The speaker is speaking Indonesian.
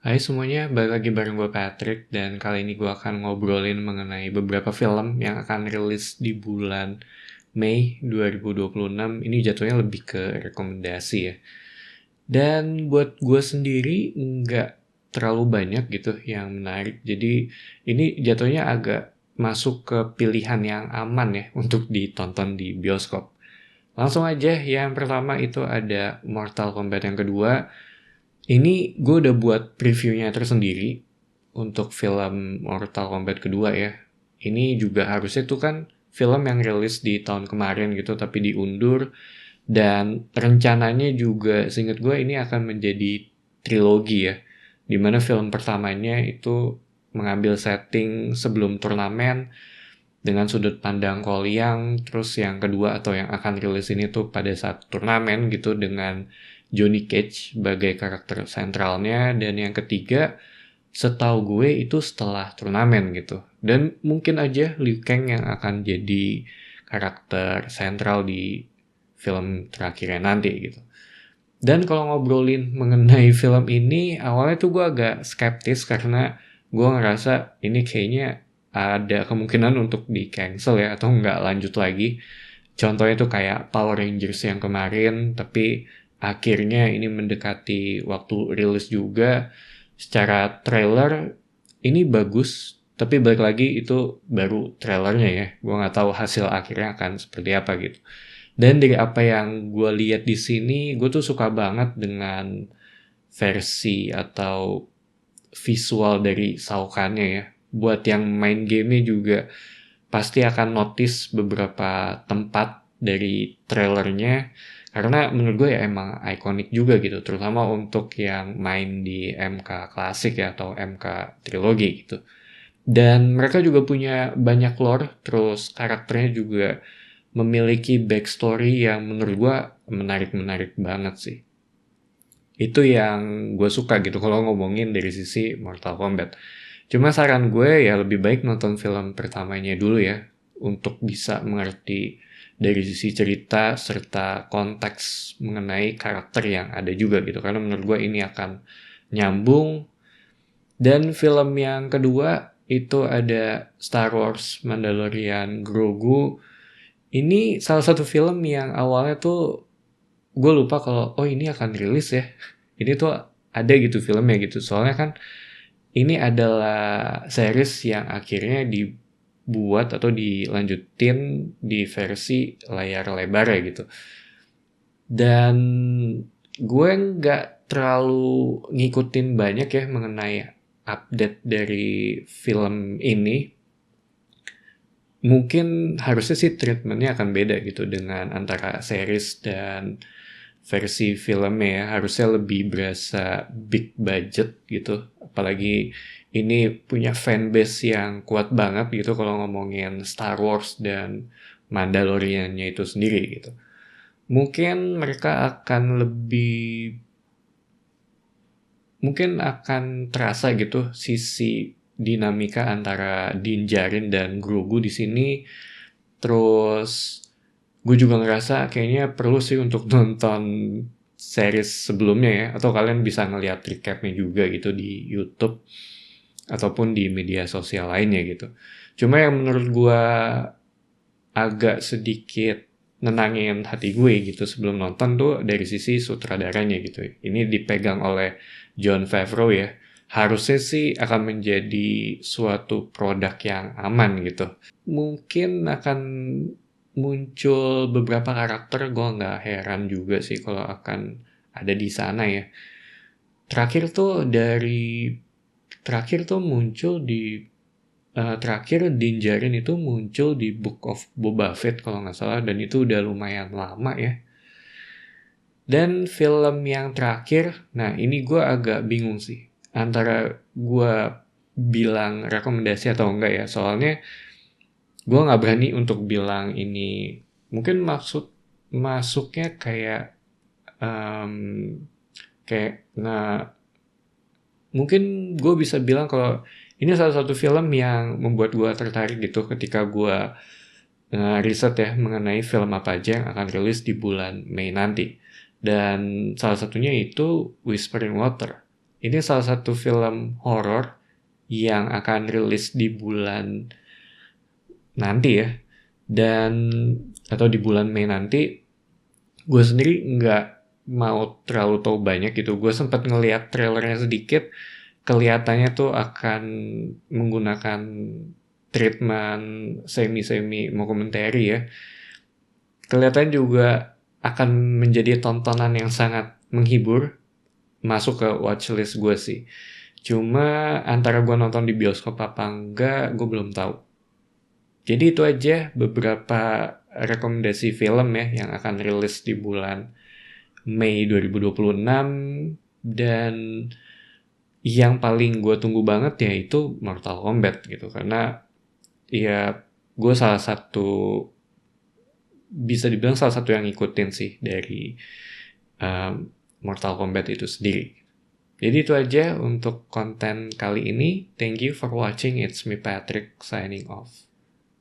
Hai semuanya, balik lagi bareng gue Patrick dan kali ini gue akan ngobrolin mengenai beberapa film yang akan rilis di bulan Mei 2026. Ini jatuhnya lebih ke rekomendasi ya. Dan buat gue sendiri nggak terlalu banyak gitu yang menarik. Jadi ini jatuhnya agak masuk ke pilihan yang aman ya untuk ditonton di bioskop. Langsung aja, yang pertama itu ada Mortal Kombat yang kedua. Ini gue udah buat previewnya tersendiri untuk film Mortal Kombat kedua ya. Ini juga harusnya tuh kan film yang rilis di tahun kemarin gitu tapi diundur. Dan rencananya juga seingat gue ini akan menjadi trilogi ya. Dimana film pertamanya itu mengambil setting sebelum turnamen dengan sudut pandang Koliang, terus yang kedua atau yang akan rilis ini tuh pada saat turnamen gitu dengan Johnny Cage sebagai karakter sentralnya, dan yang ketiga setahu gue itu setelah turnamen gitu. Dan mungkin aja Liu Kang yang akan jadi karakter sentral di film terakhirnya nanti gitu. Dan kalau ngobrolin mengenai film ini, awalnya tuh gue agak skeptis karena gue ngerasa ini kayaknya ada kemungkinan untuk di cancel ya atau nggak lanjut lagi. Contohnya tuh kayak Power Rangers yang kemarin, tapi akhirnya ini mendekati waktu rilis juga. Secara trailer ini bagus, tapi balik lagi itu baru trailernya ya. Gue nggak tahu hasil akhirnya akan seperti apa gitu. Dan dari apa yang gue lihat di sini, gue tuh suka banget dengan versi atau visual dari Shao Kahn-nya ya. Buat yang main gamenya juga pasti akan notice beberapa tempat dari trailernya. Karena menurut gue ya emang ikonik juga gitu. Terutama untuk yang main di MK Klasik ya atau MK Trilogi gitu. Dan mereka juga punya banyak lore, terus karakternya juga memiliki backstory yang menurut gue menarik-menarik banget sih. Itu yang gue suka gitu kalau ngomongin dari sisi Mortal Kombat. Cuma saran gue ya lebih baik nonton film pertamanya dulu ya, untuk bisa mengerti dari sisi cerita serta konteks mengenai karakter yang ada juga gitu. Karena menurut gue ini akan nyambung. Dan film yang kedua itu ada Star Wars Mandalorian Grogu. Ini salah satu film yang awalnya tuh gue lupa kalau oh ini akan rilis ya. Ini tuh ada gitu filmnya gitu. Soalnya kan ini adalah series yang akhirnya dibuat atau dilanjutin di versi layar lebar ya gitu. Dan gue nggak terlalu ngikutin banyak ya mengenai update dari film ini. Mungkin harusnya sih treatmentnya akan beda gitu dengan antara series dan versi filmnya ya. Harusnya lebih berasa big budget gitu. Apalagi ini punya fanbase yang kuat banget gitu kalau ngomongin Star Wars dan Mandalorian-nya itu sendiri gitu. Mungkin mereka akan lebih, mungkin akan terasa gitu sisi dinamika antara Din Djarin dan Grogu di sini. Terus gue juga ngerasa kayaknya perlu sih untuk nonton series sebelumnya ya, atau kalian bisa ngeliat recapnya juga gitu di YouTube ataupun di media sosial lainnya gitu. Cuma yang menurut gue agak sedikit nenangin hati gue gitu sebelum nonton tuh dari sisi sutradaranya gitu. Ini dipegang oleh Jon Favreau ya. Harusnya sih akan menjadi suatu produk yang aman gitu. Mungkin akan muncul beberapa karakter, gue nggak heran juga sih kalau akan ada di sana ya. Terakhir tuh muncul di terakhir Din Djarin itu muncul di Book of Boba Fett kalau nggak salah, dan itu udah lumayan lama ya. Dan film yang terakhir, nah ini gue agak bingung sih antara gue bilang rekomendasi atau enggak ya, soalnya gue nggak berani untuk bilang ini mungkin masuknya kayak um, nah mungkin gue bisa bilang kalau ini salah satu film yang membuat gue tertarik gitu ketika gue riset ya mengenai film apa aja yang akan rilis di bulan Mei nanti. Dan salah satunya itu Whispering Water. Ini salah satu film horor yang akan rilis di bulan nanti ya, dan atau di bulan Mei nanti. Gue sendiri nggak mau terlalu tahu banyak gitu. Gue sempat ngeliat trailernya sedikit, kelihatannya tuh akan menggunakan treatment semi-semi mockumentary ya. Kelihatan juga akan menjadi tontonan yang sangat menghibur, masuk ke watchlist gue sih. Cuma antara gue nonton di bioskop apa enggak, gue belum tahu. Jadi itu aja beberapa rekomendasi film ya yang akan rilis di bulan Mei 2026, dan yang paling gue tunggu banget yaitu Mortal Kombat gitu, karena ya gue bisa dibilang salah satu yang ngikutin sih dari Mortal Kombat itu sendiri. Jadi itu aja untuk konten kali ini. Thank you for watching. It's me Patrick signing off.